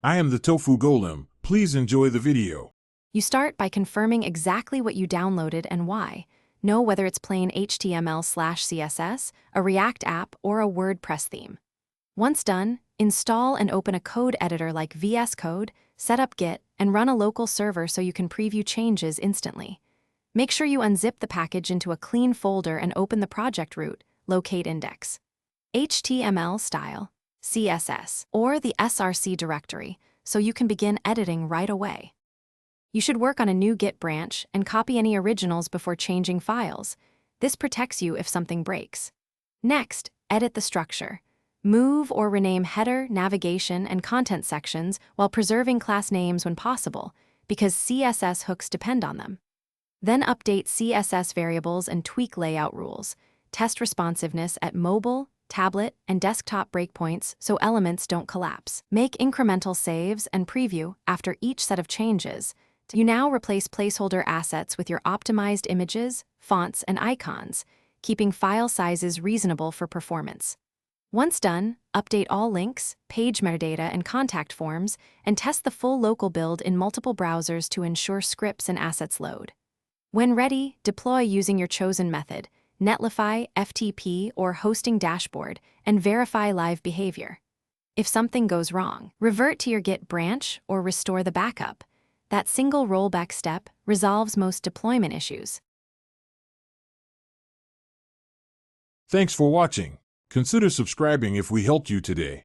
I am the Tofu Golem. Please enjoy the video. You start by confirming exactly what you downloaded and why. Know whether it's plain HTML/CSS, a React app, or a WordPress theme. Once done, install and open a code editor like VS Code, set up Git, and run a local server so you can preview changes instantly. Make sure you unzip the package into a clean folder and open the project root, locate index, HTML style, CSS, or the SRC directory so you can begin editing right away. You should work on a new Git branch and copy any originals before changing files. This protects you if something breaks. Next, edit the structure. Move or rename header, navigation, and content sections while preserving class names when possible, because CSS hooks depend on them. Then update CSS variables and tweak layout rules. Test responsiveness at mobile, tablet, and desktop breakpoints so elements don't collapse. Make incremental saves and preview after each set of changes. You now replace placeholder assets with your optimized images, fonts, and icons, keeping file sizes reasonable for performance. Once done, update all links, page metadata, and contact forms, and test the full local build in multiple browsers to ensure scripts and assets load. When ready, deploy using your chosen method, Netlify, FTP, or hosting dashboard, and verify live behavior. If something goes wrong, revert to your Git branch or restore the backup. That single rollback step resolves most deployment issues. Thanks for watching. Consider subscribing if we helped you today.